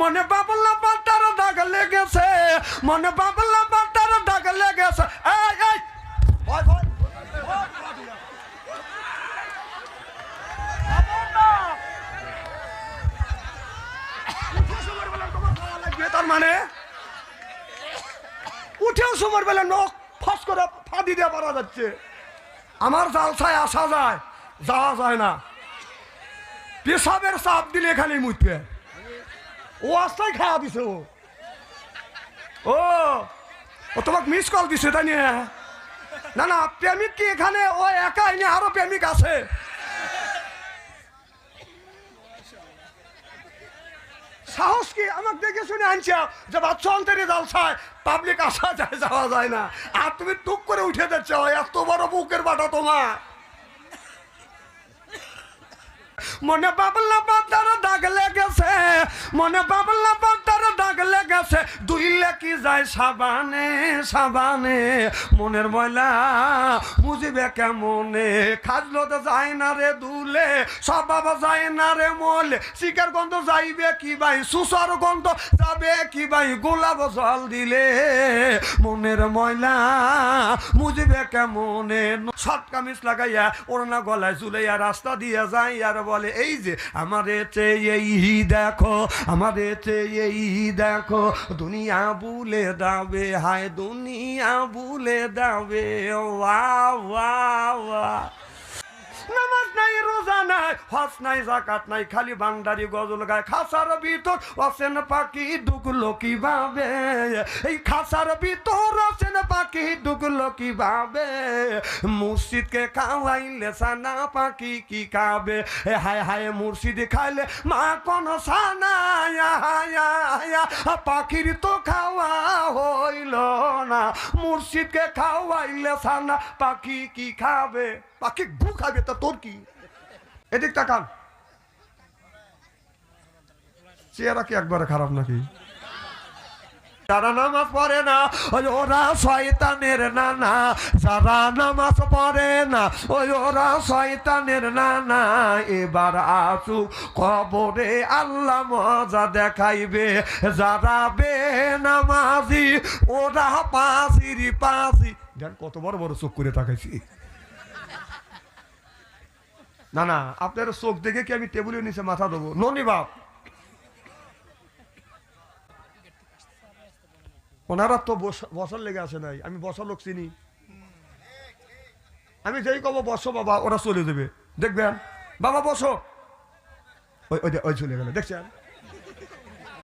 মনে বাবলা পাতার দাগ লেগেছে, মনে বাবলা পাতার দাগ লেগেছে। এই এই ভয় ভয় তার মানে উঠেও সময় বেলা নখ ফস করে ফাঁদি দিয়ে পারা যাচ্ছে। আমার জালসায় আসা যায়, যাওয়া যায় না। পেশাবের চাপ দিলে এখানেই মুতবে। ও আস্তায় খাওয়া দিছে। ও ও তোমাকে মিস কল দিছে তাই নিয়ে? না না, প্রেমিক কি এখানে ও একাই নিয়ে আরো প্রেমিক আছে? সাহস কি আমাকে দেখে শুনে আনছে যে বাচ্চা অন্তরে জালসায় পাবলিক আসা যায়, যাওয়া যায় না, আর তুমি টুক করে উঠে যাচ্ছ। এত বড় বুকের বাটা তোমার। মনে বাবলা পাতার দাগ লেগেছে, মনে বাবলা পাতার দাগ লেগেছে। দুইলে কি যায় সাবানে সাবানে, মনের ময়লা মুজিবে কেমনে। খাজলো তো যায় না রে দুলে, স্বভাব যায় না রে মলে। শিকার গন্ধ যাইবে কি ভাই, সুসার গন্ধ যাবে কি ভাই। গোলাপ জল দিলে মনের ময়লা মুজিবে কেমনে। শর্ট কামিজ লাগাইয়া ওড়না গলায় ঝুলাইয়া রাস্তা দিয়ে যায় আর বলে এই যে আমারে চেয়ে দেখো, আমারে চেয়ে দেখো। দুনিয়া বুলে দাবে, হায় দুনিয়া বুলে দাবে। ওয়া ওয়া ওয়া। নামাজ নাই, রোজা নাই, হজ নাই, যাকাত নাই, খালি বান্দারি গজল গায়। খাসার ভিতর অচেন পাখি ঢুকলো কিভাবে, এই খাসার ভিতর অচেন পাখি ঢুকলো কিভাবে। মুর্শিদকে খাওয়াইলে সানা পাখি কি খাবে। হায় হায় মুর্শিদ খাইলে মা কোন সানা, পাখির তো খাওয়া হইল না। মুর্শিদকে খাওয়াইলে সানা পাখি কি খাবে। পাখি গু খাবে, তা তোর কি? এদিক তাকান, চেহারা কি একবারে খারাপ নাকি? যারা নামাজ পড়ে না ওরা শয়তানের নানা, যারা নামাজ পড়ে না ওরা শয়তানের নানা। এবার আসুক কবরে আল্লাহ মজা দেখাইবে, যারা বেনামাজি ওরা পাজির পাজি। দেখ কত বড় বড় চোখ করে তাকাইছি। না না, আপনার চোখ দেখে কি আমি টেবিলের নিচে মাথা দেবো? ননি বাপ, ওনারা তো বসার লেগে আসে নাই। আমি বসা লোক চিনি। আমি যেই কব বসো বাবা, ওরা চলে যাবে। দেখবেন বাবা বসো, ওই চলে গেল, দেখছেন?